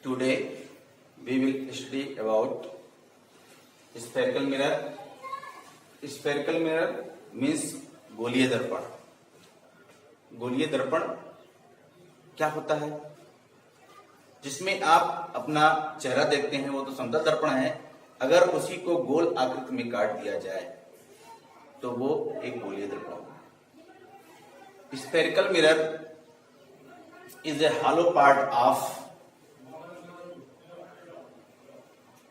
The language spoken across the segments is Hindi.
Today we will study about spherical mirror. Spherical mirror means गोलीय दर्पण. गोलीय दर्पण क्या होता है? जिसमें आप अपना चेहरा देखते हैं वो तो समतल दर्पण है. अगर उसी को गोल आकृति में काट दिया जाए तो वो एक गोलीय दर्पण होगा. Spherical mirror is a hollow part of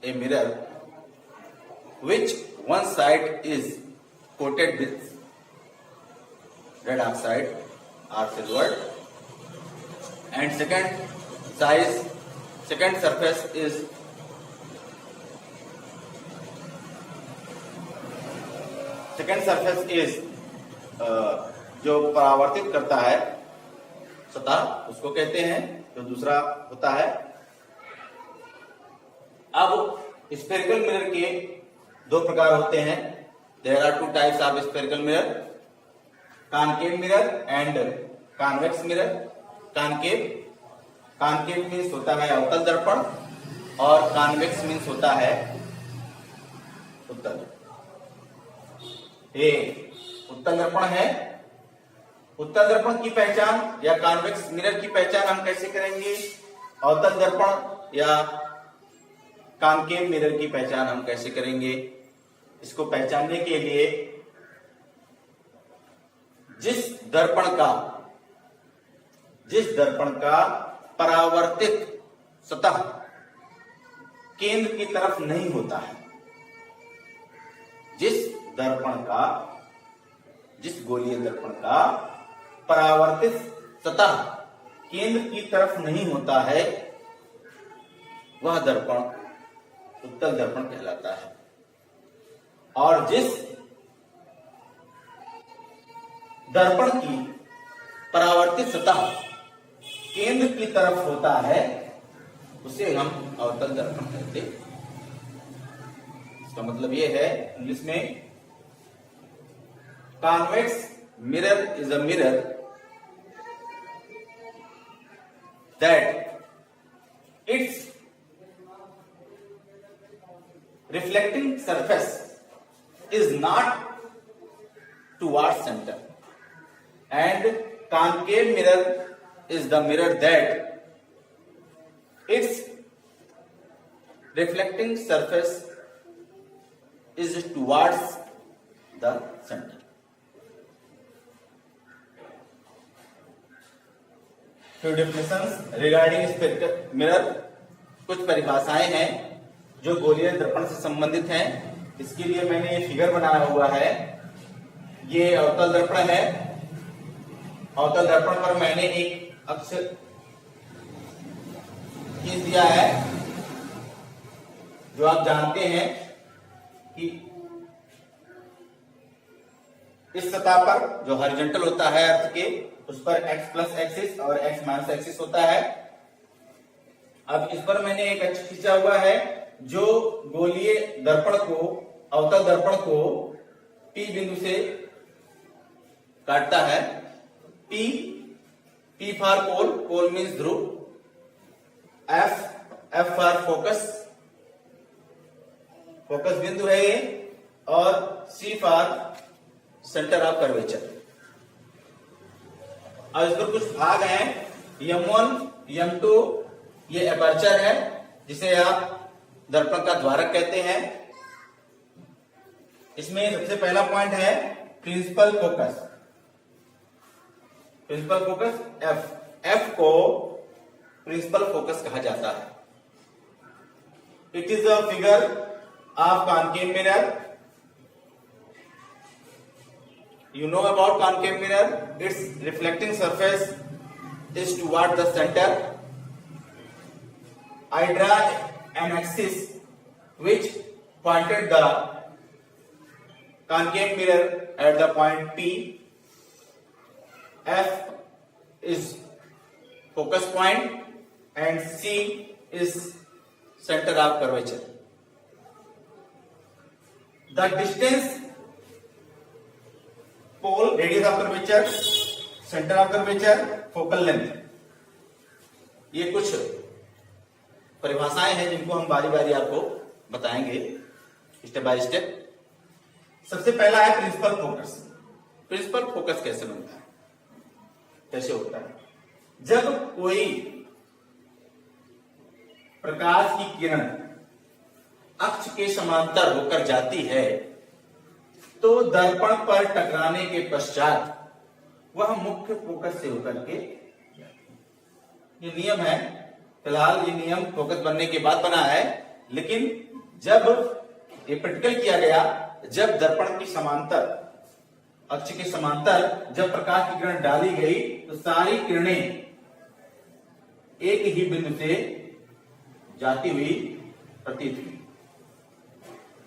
a mirror which one side is coated with red oxide or silver and second surface is जो परावर्तित करता है सतह उसको कहते हैं. जो दूसरा होता है. अब स्फेरिकल मिरर के दो प्रकार होते हैं. There are two types of spherical mirror, concave mirror and convex mirror. Concave means होता है अवतल दर्पण और कॉन्वेक्स मीन्स होता है उत्तल. ये उत्तल दर्पण है. उत्तल दर्पण की पहचान या कॉन्वेक्स मिरर की पहचान हम कैसे करेंगे? अवतल दर्पण या कॉनकेव मिरर की पहचान हम कैसे करेंगे? इसको पहचानने के लिए जिस दर्पण का परावर्तित सतह केंद्र की तरफ नहीं होता है, जिस गोलीय दर्पण का परावर्तित सतह केंद्र की तरफ नहीं होता है वह दर्पण उत्तल दर्पण कहलाता है. और जिस दर्पण की परावर्तित सतह केंद्र की तरफ होता है उसे हम अवतल दर्पण कहते हैं. इसका मतलब यह है इंग्लिश में convex mirror is a mirror that it's reflecting surface is not towards center, and concave mirror is the mirror that its reflecting surface is towards the center. Few definitions regarding spherical mirror. कुछ परिभाषाएं हैं जो गोलीय दर्पण से संबंधित हैं. इसके लिए मैंने ये फिगर बनाया हुआ है. ये अवतल दर्पण है. अवतल दर्पण पर मैंने एक अक्ष खींच दिया है. जो आप जानते हैं कि इस सतह पर जो हॉरिजॉन्टल होता है अर्थ के उस पर x प्लस एक्सिस और x माइनस एक्सिस होता है. अब इस पर मैंने एक अक्ष खींचा हुआ है जो गोलीय दर्पण को अवतल दर्पण को P बिंदु से काटता है. P फॉर पोल मीन्स ध्रुव. F फॉर फोकस बिंदु है ये. और C for centre of curvature. अब इस पर कुछ भाग हैं. M1 M2 ये एपर्चर है जिसे आप दर्पण का द्वारक कहते हैं. इसमें सबसे पहला पॉइंट है प्रिंसिपल फोकस. F को प्रिंसिपल फोकस कहा जाता है. It is a figure of concave mirror. You know about concave mirror. Its reflecting surface is toward the center. I draw an axis which pointed the concave mirror at the point P. F is focus point and C is center of curvature. The distance, pole, radius of curvature, center of curvature, focal length, ये कुछ परिभाषाएं हैं जिनको हम बारी बारी आपको बताएंगे स्टेप बाय स्टेप। सबसे पहला है प्रिंसिपल फोकस। प्रिंसिपल फोकस कैसे बनता है, कैसे होता है? जब कोई प्रकाश की किरण अक्ष के समांतर होकर जाती है तो दर्पण पर टकराने के पश्चात वह मुख्य फोकस से होकर के, ये नियम है, फिलहाल ये नियम फोकस बनने के बाद बना है, लेकिन जब ये प्रैक्टिकल किया गया, जब दर्पण की समांतर, अक्ष के समांतर जब प्रकाश की किरण डाली गई तो सारी किरणें एक ही बिंदु से जाती हुई प्रतीत हुई।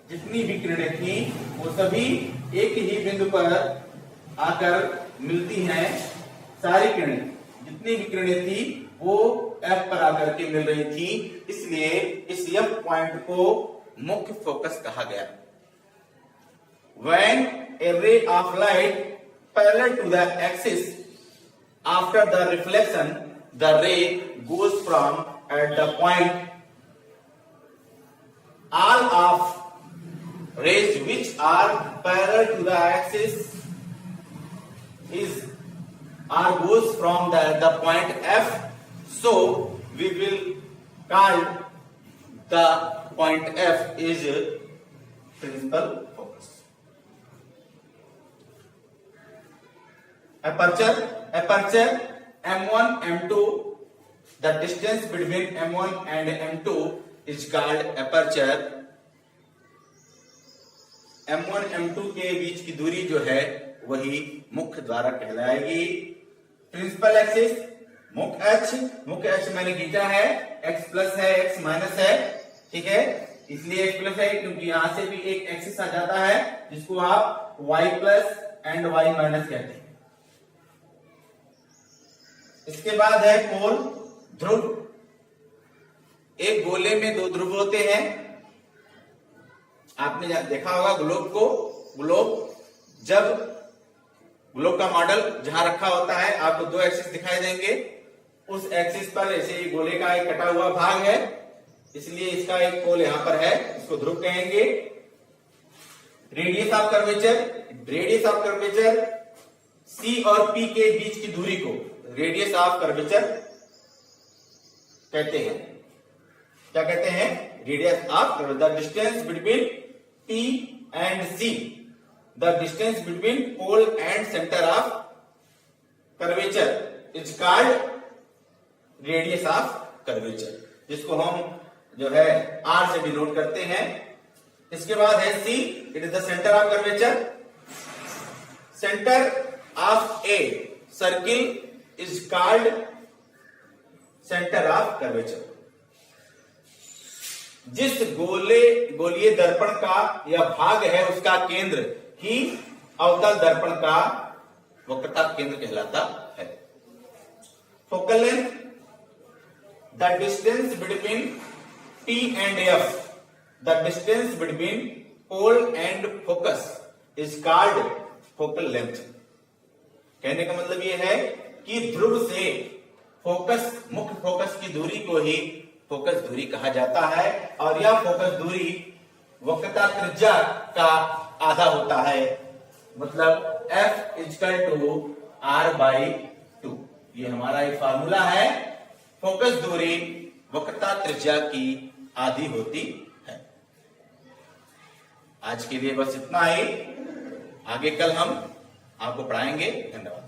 जितनी भी किरणें थी वो सभी एक ही बिंदु पर आकर मिलती हैं। सारी किरणें, जितनी भी किरणें थी वो F पर आकर के मिल रही थी, इसलिए इस F पॉइंट को मुख्य फोकस कहा गया। When a ray of light parallel to the axis after the reflection, the ray goes from at the point. All of rays which are parallel to the axis goes from the point F. So we will call the point F is principal focus. Aperture M1, M2, the distance between M1 and M2 is called aperture. M1 M2 के बीच की दूरी जो है वही मुख्य द्वारा कहलाएगी। प्रिंसिपल एक्सिस मुख्य अक्ष मैंने खींचा है, x प्लस है, x माइनस है, ठीक है, इसलिए x प्लस है क्योंकि यहां से भी एक एक्सिस आ जाता है जिसको आप y plus and y minus कहते हैं। इसके बाद है पोल, ध्रुव। एक गोले में दो ध्रुव होते हैं। आपने देखा होगा ग्लोब को, जब ग्लोब का मॉडल जहां रखा होता है आपको दो एक्सिस दिखाई देंगे। उस एक्सिस पर ऐसे गोले का एक कटा हुआ भाग है, इसलिए इसका एक पोल यहां पर है, इसको ध्रुव कहेंगे। रेडियस ऑफ कर्वेचर C और P के बीच की दूरी को रेडियस ऑफ कर्वेचर कहते हैं। क्या कहते हैं? Radius of curvature. The distance between P and C, the distance between pole and centre of curvature is called radius of curvature, जिसको हम जो है R से डिनोट करते हैं। इसके बाद है C, it is the centre of curvature. Centre of a circle is called centre of curvature. जिस गोलीय दर्पण का यह भाग है उसका केंद्र ही अवतल दर्पण का वक्रता केंद्र कहलाता है। Focal length, the distance between P and F, the distance between pole and focus is called focal length. कहने का मतलब यह है कि ध्रुव से फोकस, मुख्य फोकस की दूरी को ही फोकस दूरी कहा जाता है, और यह फोकस दूरी वक्रता त्रिज्या का आधा होता है, मतलब F इक्वल टू R/2। ये हमारा एक फार्मूला है। फोकस दूरी वक्रता त्रिज्या की आधी होती है। आज के लिए बस इतना ही, आगे कल हम आपको पढ़ाएंगे। धन्यवाद।